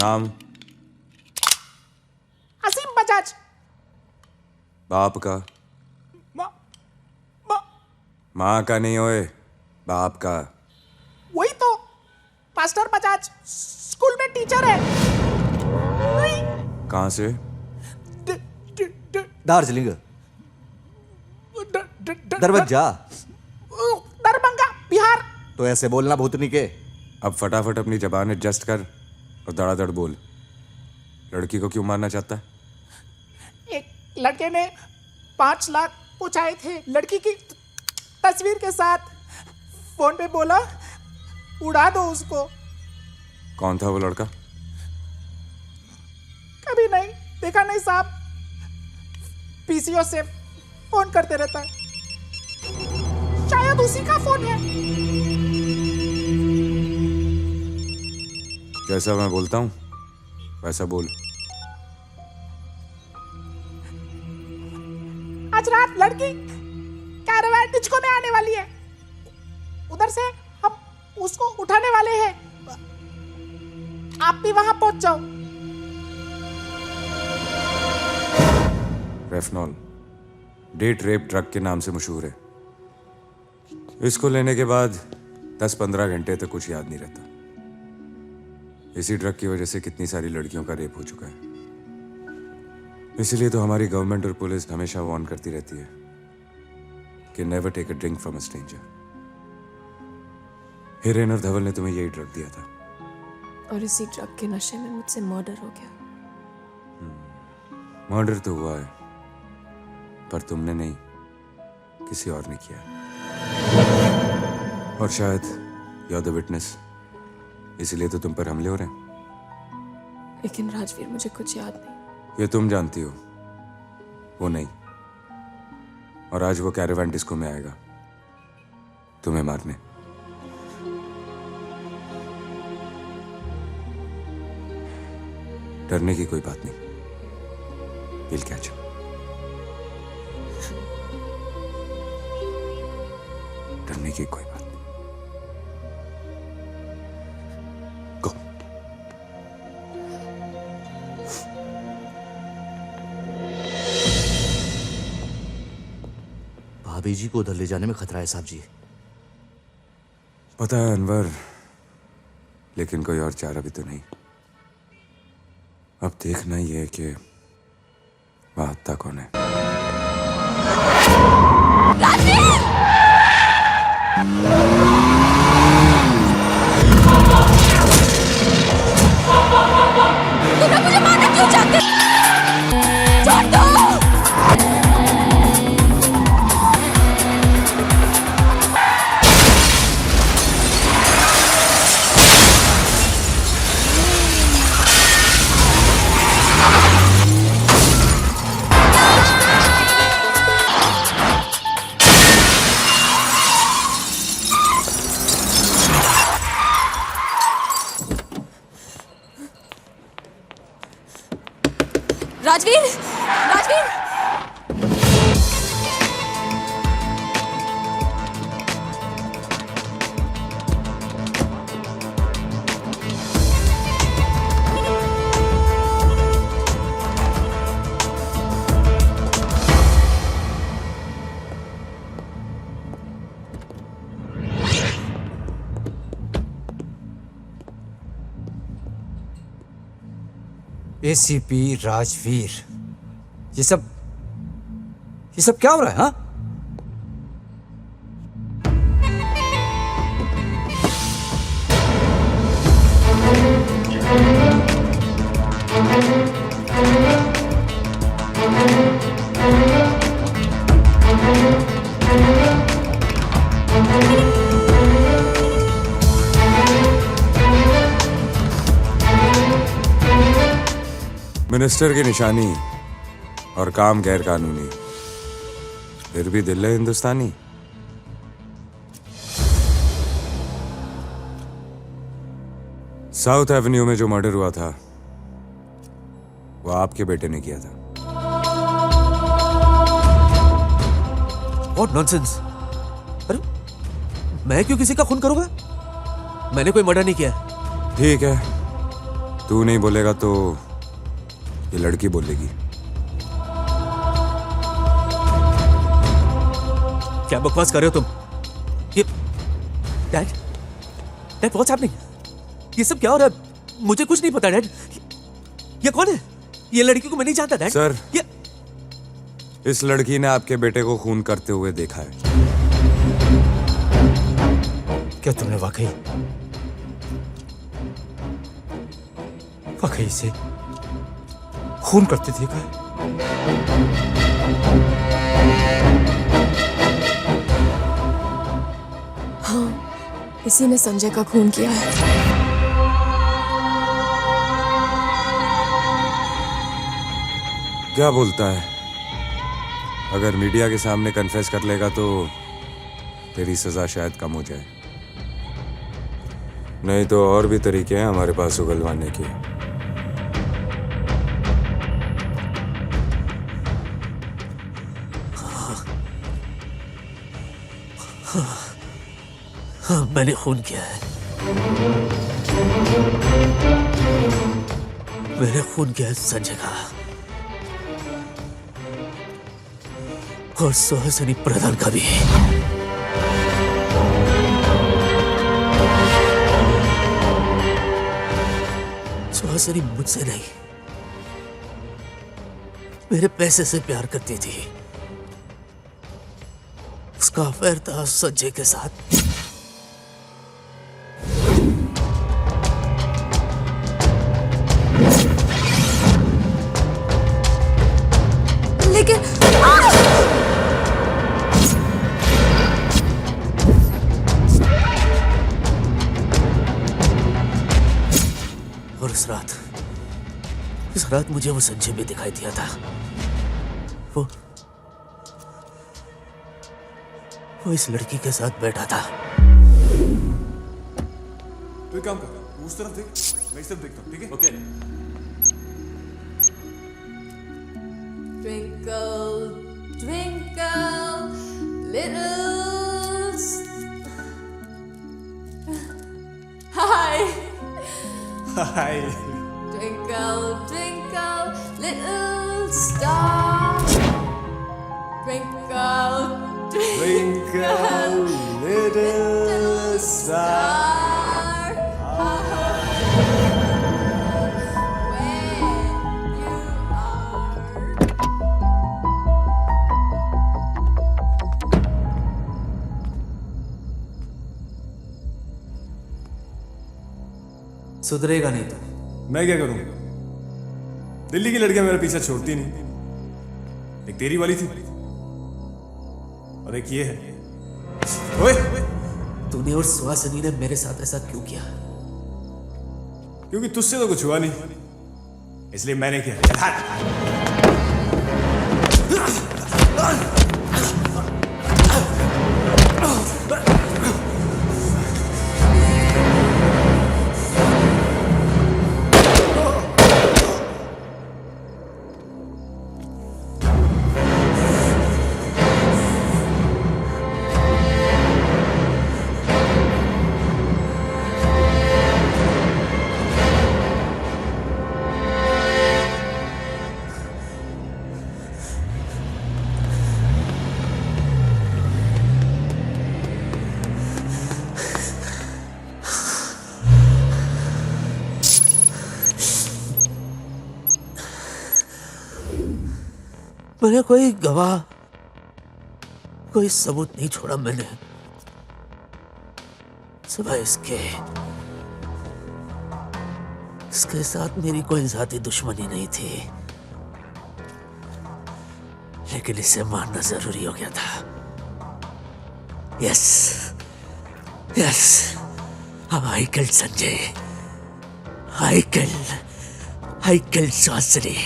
नाम? असीम बजाज। बाप का? माँ का नहीं होए, बाप का। वही तो, मास्टर बजाज स्कूल में टीचर है। कहाँ से? दार्जिलिंग। दरवाजा। दरभंगा, बिहार। तो ऐसे बोलना भूतनी के। अब फटाफट अपनी जबान एडजस्ट कर और धड़ाधड़ बोल। लड़की को क्यों मारना चाहता है? एक लड़के ने 5 लाख पूछाए थे लड़की की तस्वीर के साथ। फोन पे बोला उड़ा दो उसको। कौन था वो लड़का? कभी नहीं देखा नहीं साहब, पीसीओ से फोन करते रहता है, शायद उसी का फोन है। जैसा मैं बोलता हूँ वैसा बोल। आज रात लड़की कैरावान डिस्को में आने वाली है, उधर से हम उसको उठाने वाले हैं। आप भी वहां पहुंच जाओ। रेफनॉल डेट रेप ड्रग के नाम से मशहूर है। इसको लेने के बाद 10-15 घंटे तक कुछ याद नहीं रहता। इसी ड्रग की वजह से कितनी सारी लड़कियों का रेप हो चुका है। इसलिए तो हमारी गवर्नमेंट और पुलिस हमेशा वार्न करती रहती है कि never take a drink from a stranger. Hiren और धवल ने तुम्हें यही ड्रग दिया था और इसी ड्रग के नशे में मुझसे मर्डर हो गया। मर्डर तो हुआ है, पर तुमने नहीं, किसी और ने किया। और शायद यू आर द विटनेस, इसीलिए तो तुम पर हमले हो रहे हैं। लेकिन राजवीर मुझे कुछ याद नहीं। ये तुम जानती हो, वो नहीं। और आज वो कैरावान डिस्को में आएगा तुम्हें मारने। डरने की कोई बात नहीं, विल कैच हिम। डरने की कोई बात नहीं। गो। भाभी जी को उधर ले जाने में खतरा है साहब जी। पता है अनवर, लेकिन कोई और चारा भी तो नहीं। अब देखना ही है कि महत्ता कौन है। तुम मुझे मारना क्यों चाहते? छोड़ दो। राजवीर, राजवीर! एसीपी राजवीर, ये सब क्या हो रहा है? हाँ, मिनिस्टर की निशानी और काम गैर कानूनी, फिर भी दिल है हिंदुस्तानी। साउथ एवेन्यू में जो मर्डर हुआ था वो आपके बेटे ने किया था। What nonsense? अरे मैं क्यों किसी का खून करूंगा? मैंने कोई मर्डर नहीं किया। ठीक है, तू नहीं बोलेगा तो ये लड़की बोलेगी। क्या बकवास कर रहे हो तुम? ये डैड, डैड व्हाट्स हैपनिंग? ये सब क्या हो रहा है? मुझे कुछ नहीं पता डैड। ये कौन है? ये लड़की को मैं नहीं जानता डैड। सर, ये इस लड़की ने आपके बेटे को खून करते हुए देखा है। क्या तुमने वाकई इसे खून करते देखा है? हाँ, इसी ने संजय का खून किया है। क्या बोलता है? अगर मीडिया के सामने कन्फेस कर लेगा तो तेरी सजा शायद कम हो जाए। नहीं तो और भी तरीके हैं हमारे पास उगलवाने के। हाँ, मैंने खून किया है। मैंने खून किया है संजय का और सुहासिनी प्रधान का भी। सुहासिनी मुझसे नहीं, मेरे पैसे से प्यार करती थी। उसका अफेयर था संजय के साथ। लेकिन और इस रात मुझे वो संजय भी दिखाई दिया था। वो इस लड़की के साथ बैठा था। तो एक काम कर, उस तरफ देख, मैं इस तरफ देखता हूँ, ठीक है? Okay. Twinkle, twinkle, little Hi. Hi. Twinkle, twinkle, little star. Twinkle, twinkle, little star. When you are. सुधरेगा नहीं तो। मैं क्या करूँ? दिल्ली की लड़कियां मेरा पीछा छोड़ती नहीं। एक तेरी वाली थी और एक ये है। ओए, तूने और सुहासिनी ने मेरे साथ ऐसा क्यों किया? क्योंकि तुझसे तो कुछ हुआ नहीं, इसलिए मैंने किया। चल हट। मैंने कोई गवाह, कोई सबूत नहीं छोड़ा मैंने, सिवाय इसके साथ मेरी कोई जाती दुश्मनी नहीं थी, लेकिन इसे मारना जरूरी हो गया था। Yes yes, I killed Sanjay, I killed Suhasini.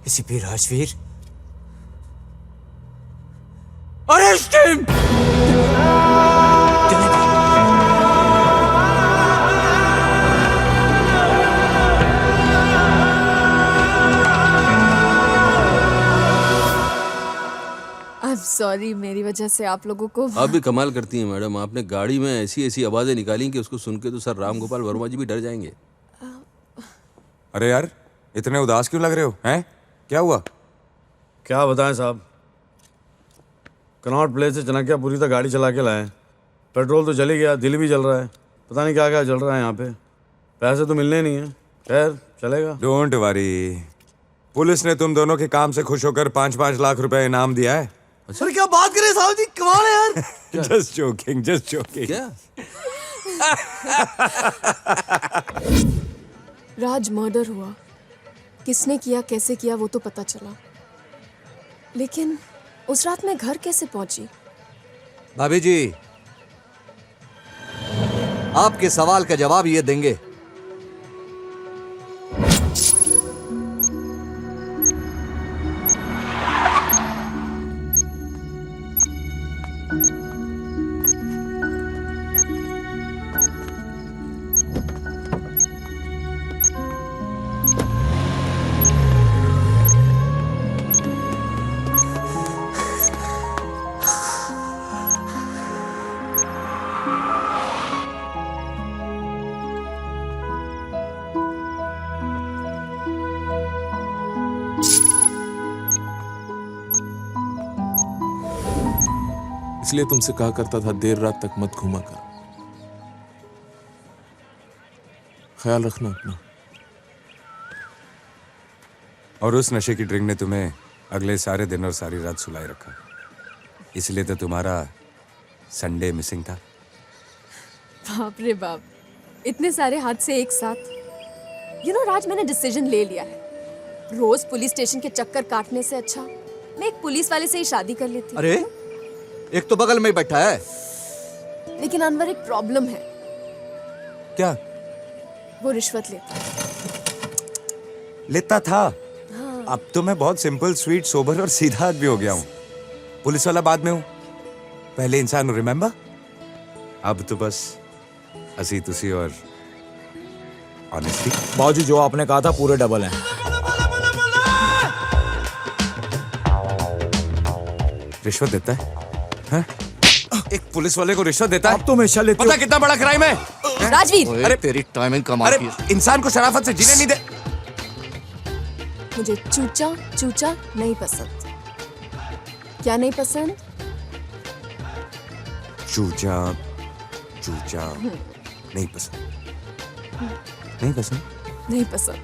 ACP Rajveer, arrest him! I am sorry, मेरी वजह से आप लोगों को आप भी कमाल करती हैं मैडम। आपने गाड़ी में ऐसी ऐसी आवाजें निकाली कि उसको सुन के तो सर राम गोपाल वर्मा जी भी डर जाएंगे। अरे यार, इतने उदास क्यों लग रहे हो? हैं? क्या हुआ? क्या बताएं साहब, कनॉट प्लेस से चनकियापुरी तक गाड़ी चला के लाए। पेट्रोल तो चली गया, दिल भी जल रहा है, पता नहीं क्या क्या चल रहा है यहाँ पे। पैसे तो मिलने नहीं है, खैर चलेगा। डोंट वरी, पुलिस ने तुम दोनों के काम से खुश होकर 5-5 लाख रुपए इनाम दिया है। सर क्या बात करें साहब जी, कमाल है यार। Just joking, just joking. क्या? राज मर्डर हुआ, किसने किया कैसे किया वो तो पता चला, लेकिन उस रात मैं घर कैसे पहुंची? भाभी जी, आपके सवाल का जवाब ये देंगे। इसलिए तुमसे कहा करता था देर रात तक मत घूमा कर। ख्याल रखना अपना। और उस नशे की ड्रिंक ने तुम्हें अगले सारे दिन और सारी रात सुलाए रखा, इसलिए तो तुम्हारा संडे मिसिंग था। बाप रे बाप, इतने सारे हादसे एक साथ। यू नो राज, मैंने डिसीजन ले लिया है। रोज पुलिस स्टेशन के चक्कर काटने से अच्छा मैं एक पुलिस वाले से ही शादी कर लेती। अरे एक तो बगल में ही बैठा है। लेकिन अनवर, एक प्रॉब्लम है। क्या? वो रिश्वत लेता है। लेता था? हाँ। अब तो मैं बहुत सिंपल, स्वीट, सोबर और सीधा आदमी हो गया हूँ। पुलिस वाला बाद में हूँ, पहले इंसान हूँ, रिमेम्बर? अब तो बस हंसी तुसी और ऑनेस्टी। बाजू जो आपने कहा था पूरे डबल हैं। रिश्वत देता है? हाँ? एक पुलिस वाले को रिश्वत देता है? आप तो हमेशा लेते पता कितना बड़ा क्राइम है? राजवीर, अरे तेरी टाइमिंग कमाल की है। अरे इंसान को शराफत से जीने नहीं दे। मुझे चूचा चूचा नहीं पसंद। क्या नहीं पसंद? चूचा चूचा नहीं पसंद। नहीं पसंद? नहीं पसंद।